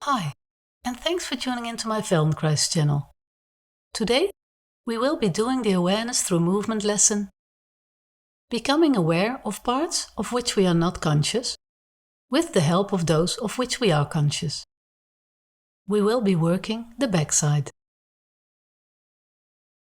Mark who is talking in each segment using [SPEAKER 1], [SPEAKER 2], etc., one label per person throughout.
[SPEAKER 1] Hi, and thanks for tuning into my Feldenkrais channel. Today, we will be doing the awareness through movement lesson, becoming aware of parts of which we are not conscious, with the help of those of which we are conscious. We will be working the backside.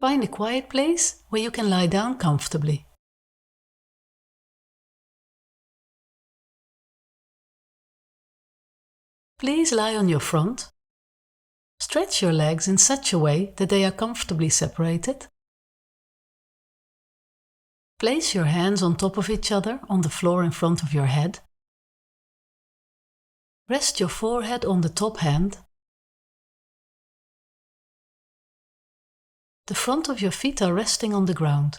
[SPEAKER 1] Find a quiet place where you can lie down comfortably. Please lie on your front. Stretch your legs in such a way that they are comfortably separated. Place your hands on top of each other on the floor in front of your head. Rest your forehead on the top hand. The front of your feet are resting on the ground,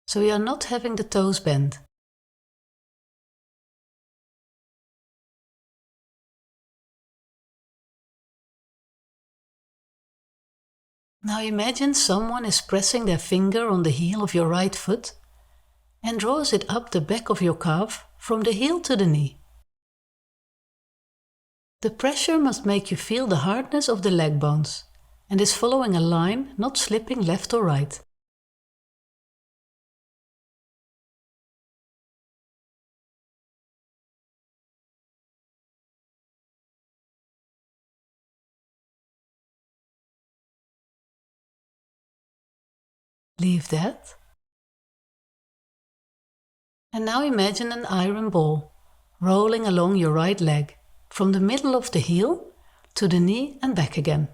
[SPEAKER 1] so you are not having the toes bent. Now imagine someone is pressing their finger on the heel of your right foot and draws it up the back of your calf from the heel to the knee. The pressure must make you feel the hardness of the leg bones and is following a line, not slipping left or right. Leave that. And now imagine an iron ball rolling along your right leg from the middle of the heel to the knee and back again.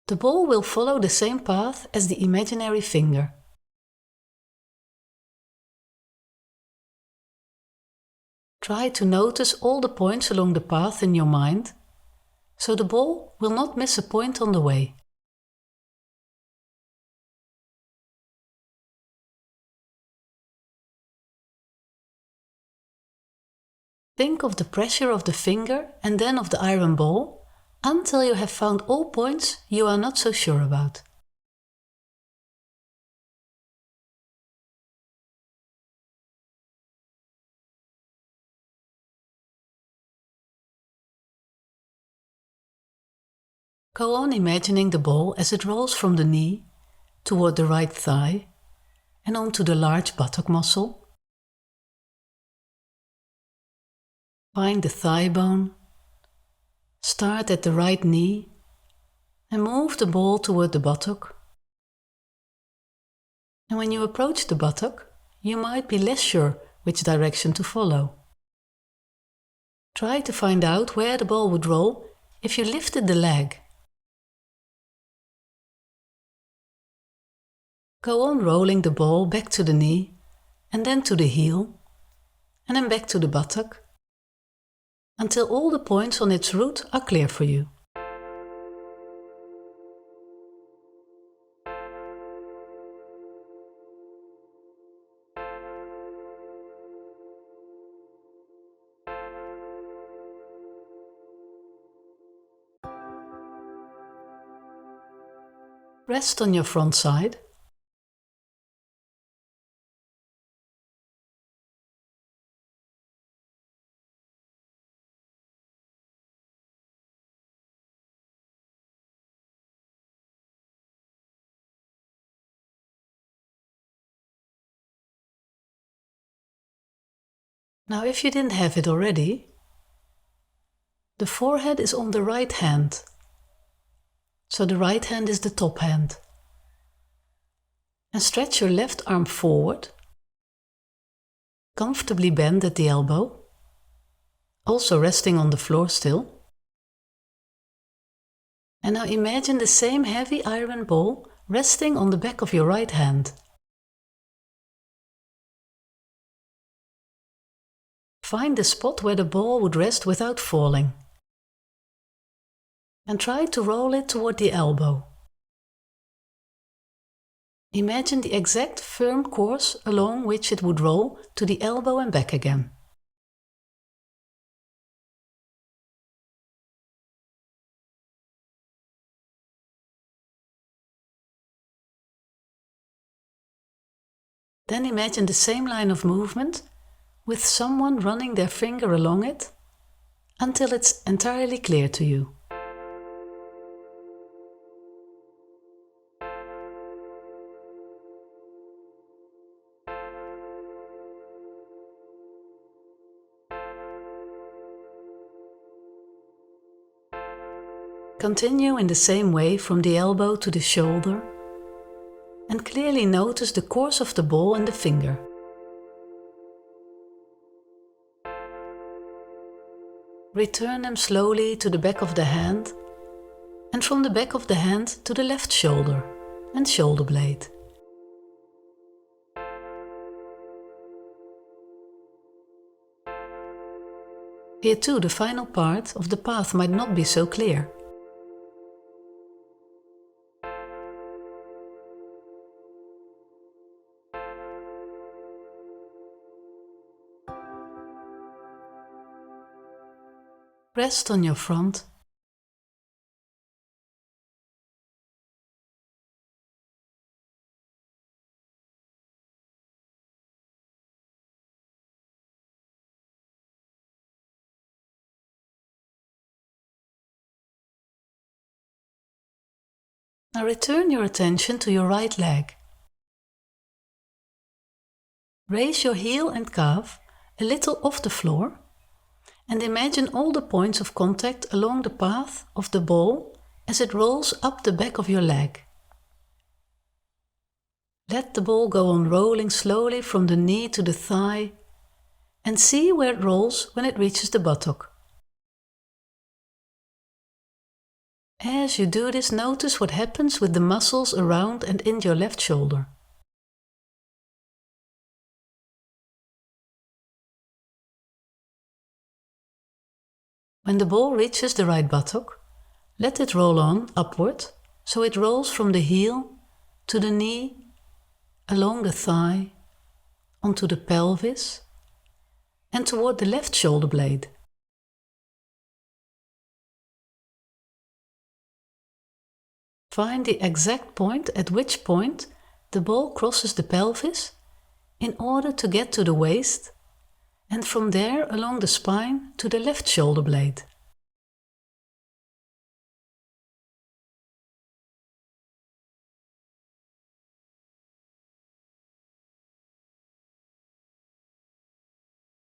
[SPEAKER 1] The ball will follow the same path as the imaginary finger. Try to notice all the points along the path in your mind, so the ball will not miss a point on the way. Think of the pressure of the finger and then of the iron ball until you have found all points you are not so sure about. Go on imagining the ball as it rolls from the knee toward the right thigh and onto the large buttock muscle. Find the thigh bone, start at the right knee and move the ball toward the buttock. And when you approach the buttock, you might be less sure which direction to follow. Try to find out where the ball would roll if you lifted the leg. Go on rolling the ball back to the knee and then to the heel and then back to the buttock until all the points on its route are clear for you. Rest on your front side. Now if you didn't have it already, the forehead is on the right hand, so the right hand is the top hand. And stretch your left arm forward, comfortably bend at the elbow, also resting on the floor still. And now imagine the same heavy iron ball resting on the back of your right hand. Find the spot where the ball would rest without falling. And try to roll it toward the elbow. Imagine the exact firm course along which it would roll to the elbow and back again. Then imagine the same line of movement with someone running their finger along it until it's entirely clear to you. Continue in the same way from the elbow to the shoulder and clearly notice the course of the ball and the finger. Return them slowly to the back of the hand and from the back of the hand to the left shoulder and shoulder blade. Here too, the final part of the path might not be so clear. Rest on your front. Now return your attention to your right leg. Raise your heel and calf a little off the floor and imagine all the points of contact along the path of the ball as it rolls up the back of your leg. Let the ball go on rolling slowly from the knee to the thigh and see where it rolls when it reaches the buttock. As you do this, notice what happens with the muscles around and in your left shoulder. When the ball reaches the right buttock, let it roll on upward, so it rolls from the heel to the knee, along the thigh, onto the pelvis, and toward the left shoulder blade. Find the exact point at which point the ball crosses the pelvis in order to get to the waist, and from there along the spine to the left shoulder blade.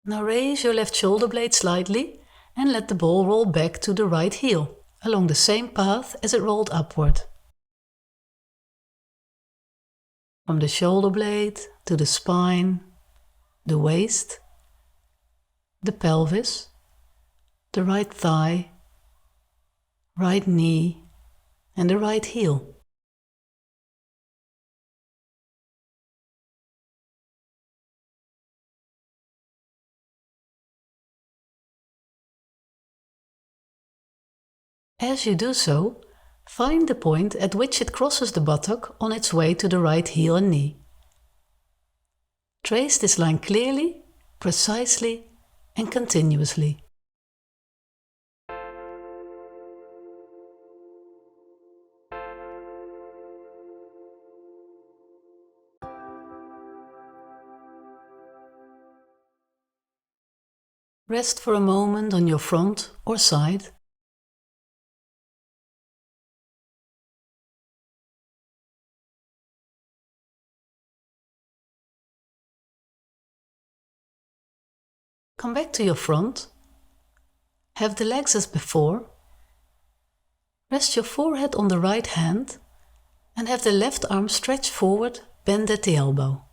[SPEAKER 1] Now raise your left shoulder blade slightly and let the ball roll back to the right heel, along the same path as it rolled upward. From the shoulder blade to the spine, the waist, the pelvis, the right thigh, right knee, and the right heel. As you do so, find the point at which it crosses the buttock on its way to the right heel and knee. Trace this line clearly, precisely, and continuously. Rest for a moment on your front or side. Come back to your front. Have the legs as before. Rest your forehead on the right hand and have the left arm stretched forward, bend at the elbow.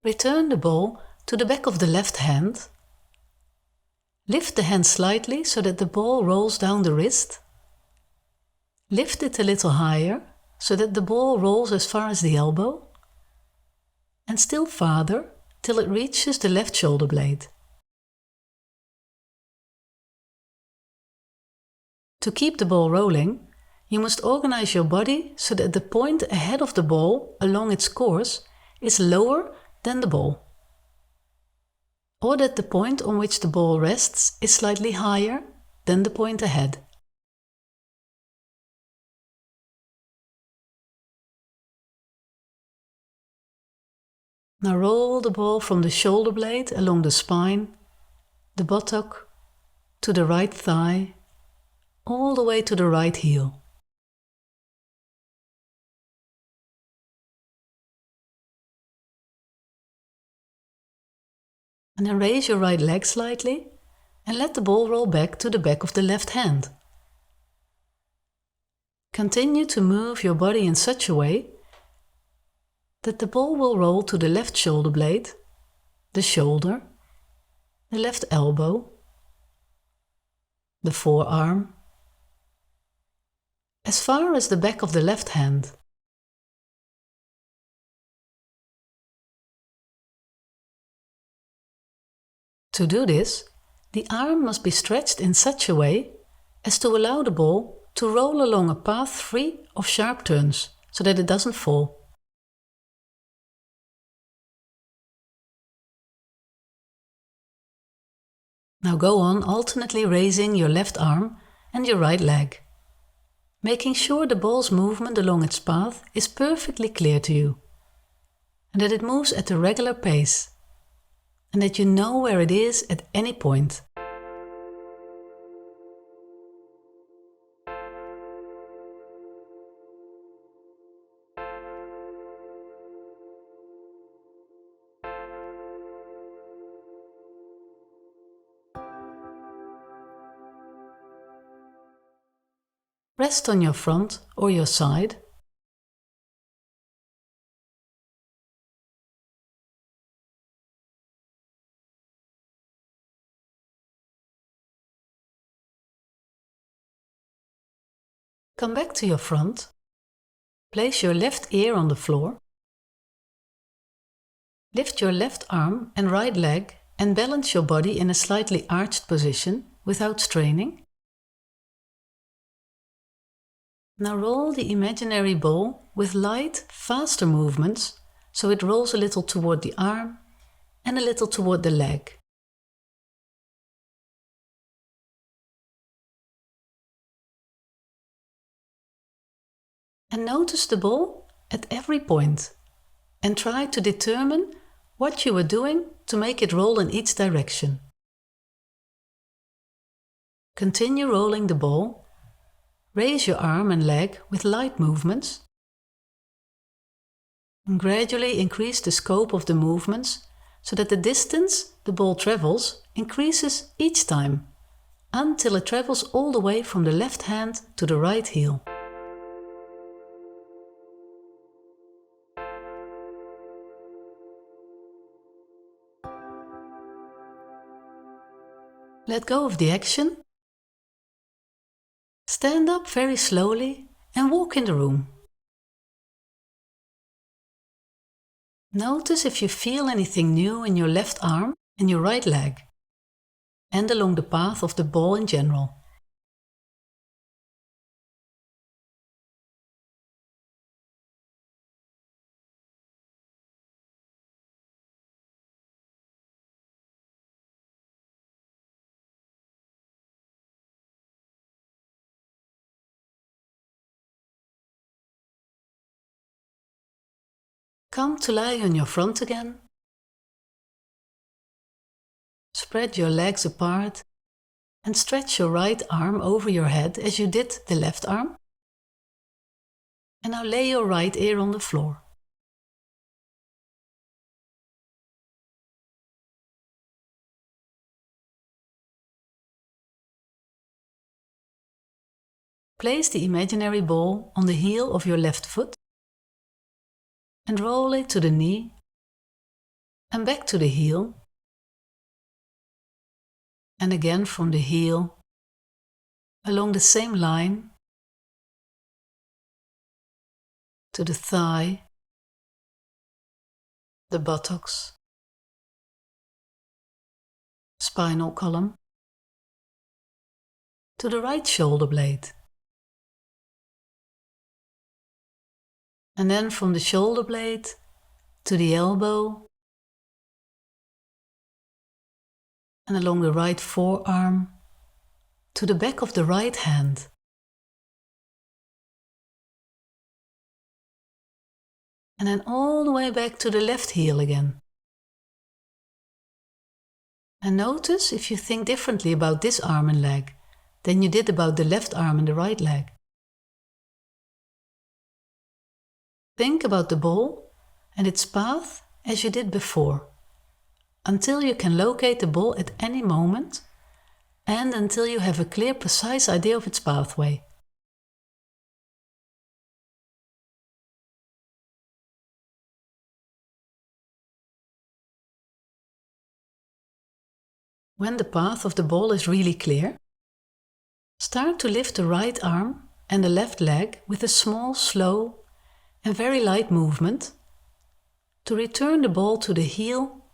[SPEAKER 1] Return the ball to the back of the left hand. Lift the hand slightly so that the ball rolls down the wrist. Lift it a little higher so that the ball rolls as far as the elbow, and still farther till it reaches the left shoulder blade. To keep the ball rolling, you must organize your body so that the point ahead of the ball along its course is lower than the ball, or that the point on which the ball rests is slightly higher than the point ahead. Now roll the ball from the shoulder blade along the spine, the buttock, to the right thigh, all the way to the right heel. And then raise your right leg slightly and let the ball roll back to the back of the left hand. Continue to move your body in such a way that the ball will roll to the left shoulder blade, the shoulder, the left elbow, the forearm, as far as the back of the left hand. To do this, the arm must be stretched in such a way as to allow the ball to roll along a path free of sharp turns, so that it doesn't fall. Now go on alternately raising your left arm and your right leg, making sure the ball's movement along its path is perfectly clear to you, and that it moves at a regular pace, and that you know where it is at any point. Rest on your front or your side. Come back to your front. Place your left ear on the floor. Lift your left arm and right leg and balance your body in a slightly arched position without straining. Now roll the imaginary ball with light, faster movements, so it rolls a little toward the arm and a little toward the leg. And notice the ball at every point, and try to determine what you are doing to make it roll in each direction. Continue rolling the ball. Raise your arm and leg with light movements, and gradually increase the scope of the movements so that the distance the ball travels increases each time, until it travels all the way from the left hand to the right heel. Let go of the action. Stand up very slowly and walk in the room. Notice if you feel anything new in your left arm and your right leg, and along the path of the ball in general. Come to lie on your front again. Spread your legs apart and stretch your right arm over your head as you did the left arm. And now lay your right ear on the floor. Place the imaginary ball on the heel of your left foot and roll it to the knee and back to the heel, and again from the heel along the same line to the thigh, the buttocks, spinal column, to the right shoulder blade. And then from the shoulder blade to the elbow, and along the right forearm to the back of the right hand. And then all the way back to the left heel again. And notice if you think differently about this arm and leg than you did about the left arm and the right leg. Think about the ball and its path as you did before, until you can locate the ball at any moment and until you have a clear, precise idea of its pathway. When the path of the ball is really clear, start to lift the right arm and the left leg with a small, slow and very light movement to return the ball to the heel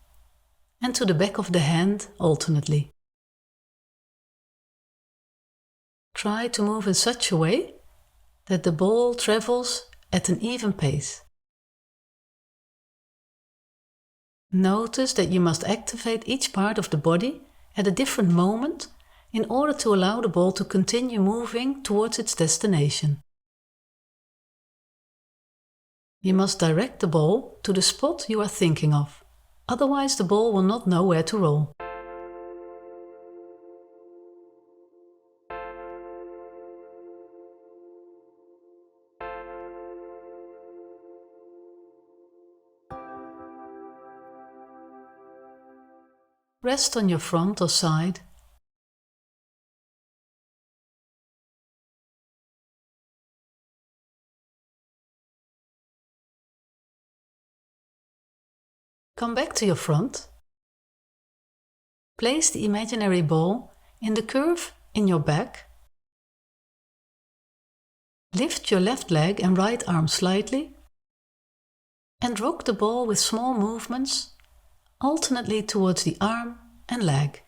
[SPEAKER 1] and to the back of the hand alternately. Try to move in such a way that the ball travels at an even pace. Notice that you must activate each part of the body at a different moment in order to allow the ball to continue moving towards its destination. You must direct the ball to the spot you are thinking of, otherwise the ball will not know where to roll. Rest on your front or side. Come back to your front. Place the imaginary ball in the curve in your back. Lift your left leg and right arm slightly and rock the ball with small movements alternately towards the arm and leg.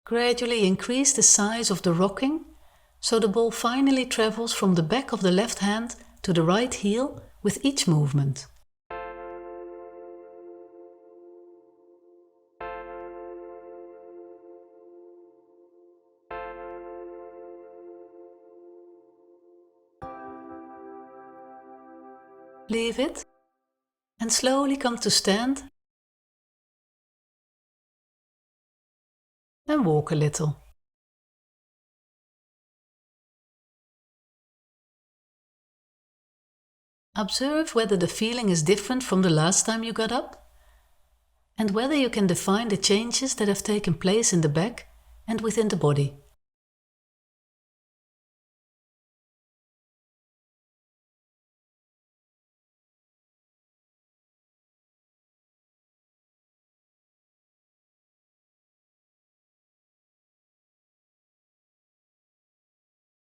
[SPEAKER 1] Gradually increase the size of the rocking so the ball finally travels from the back of the left hand to the right heel with each movement. Leave it and slowly come to stand and walk a little. Observe whether the feeling is different from the last time you got up and whether you can define the changes that have taken place in the back and within the body.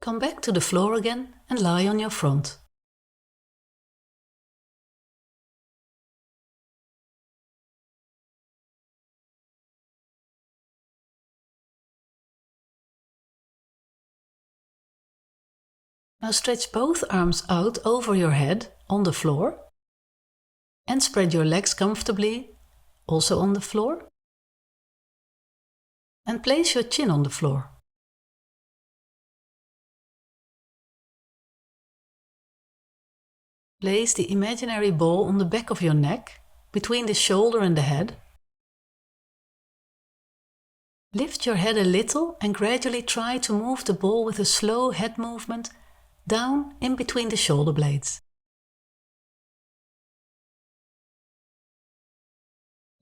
[SPEAKER 1] Come back to the floor again and lie on your front. Now stretch both arms out over your head on the floor and spread your legs comfortably, also on the floor. And place your chin on the floor. Place the imaginary ball on the back of your neck, between the shoulder and the head. Lift your head a little and gradually try to move the ball with a slow head movement down in between the shoulder blades.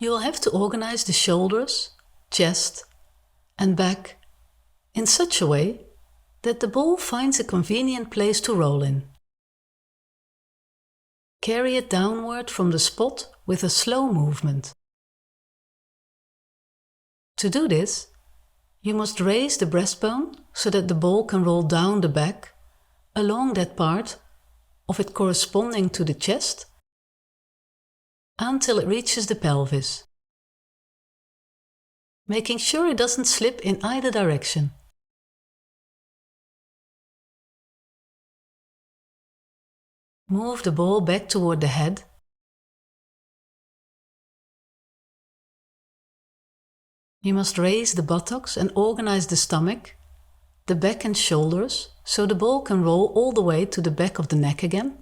[SPEAKER 1] You will have to organize the shoulders, chest and back in such a way that the ball finds a convenient place to roll in. Carry it downward from the spot with a slow movement. To do this, you must raise the breastbone so that the ball can roll down the back, along that part of it corresponding to the chest, until it reaches the pelvis, making sure it doesn't slip in either direction. Move the ball back toward the head. You must raise the buttocks and organize the stomach, the back and shoulders, so the ball can roll all the way to the back of the neck again.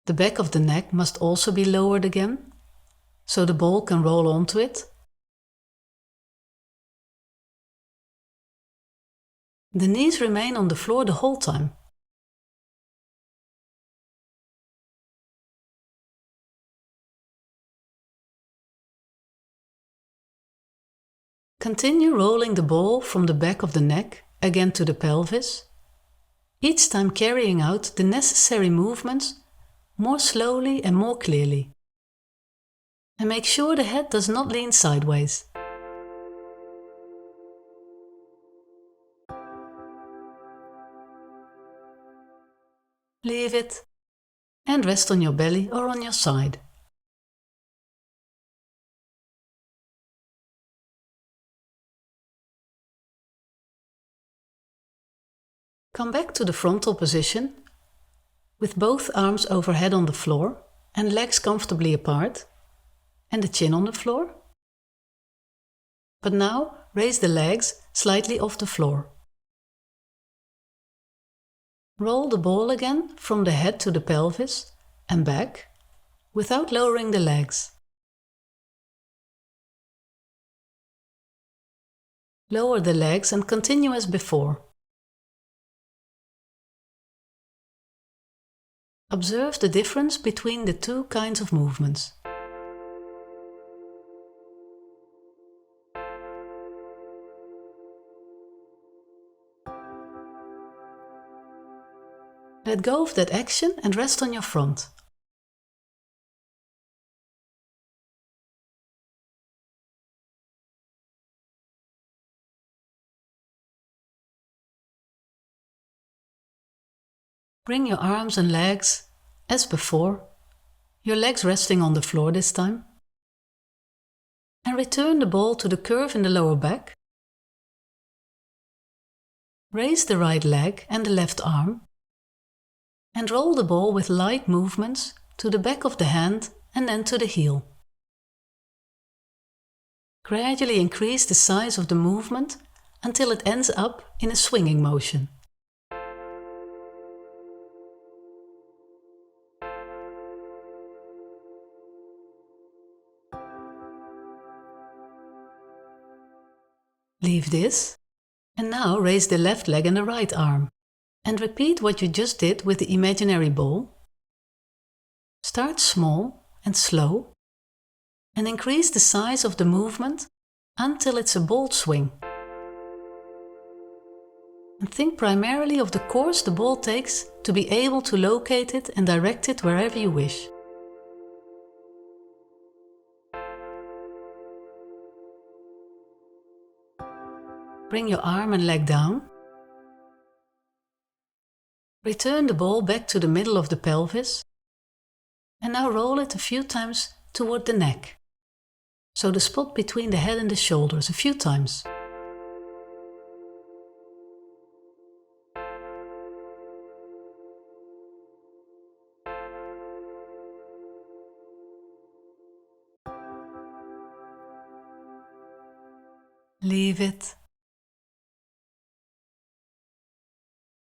[SPEAKER 1] The back of the neck must also be lowered again, so the ball can roll onto it. The knees remain on the floor the whole time. Continue rolling the ball from the back of the neck again to the pelvis, each time carrying out the necessary movements more slowly and more clearly. And make sure the head does not lean sideways. Leave it and rest on your belly or on your side. Come back to the frontal position with both arms overhead on the floor and legs comfortably apart and the chin on the floor. But now raise the legs slightly off the floor. Roll the ball again from the head to the pelvis and back without lowering the legs. Lower the legs and continue as before. Observe the difference between the two kinds of movements. Let go of that action and rest on your front. Bring your arms and legs, as before, your legs resting on the floor this time, and return the ball to the curve in the lower back. Raise the right leg and the left arm, and roll the ball with light movements to the back of the hand and then to the heel. Gradually increase the size of the movement until it ends up in a swinging motion. Leave this, and now raise the left leg and the right arm, and repeat what you just did with the imaginary ball. Start small and slow, and increase the size of the movement until it's a bold swing. And think primarily of the course the ball takes to be able to locate it and direct it wherever you wish. Bring your arm and leg down. Return the ball back to the middle of the pelvis. And now roll it a few times toward the neck. So the spot between the head and the shoulders a few times. Leave it.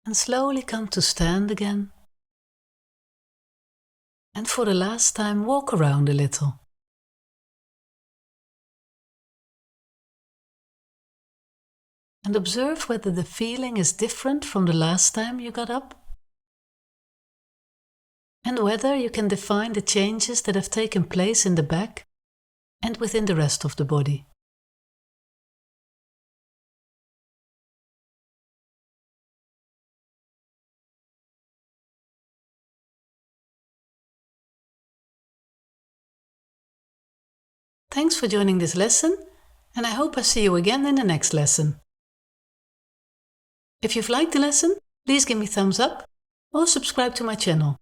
[SPEAKER 1] And slowly come to stand again. And for the last time, walk around a little. And observe whether the feeling is different from the last time you got up. And whether you can define the changes that have taken place in the back and within the rest of the body. Thanks for joining this lesson, and I hope I see you again in the next lesson. If you've liked the lesson, please give me a thumbs up or subscribe to my channel.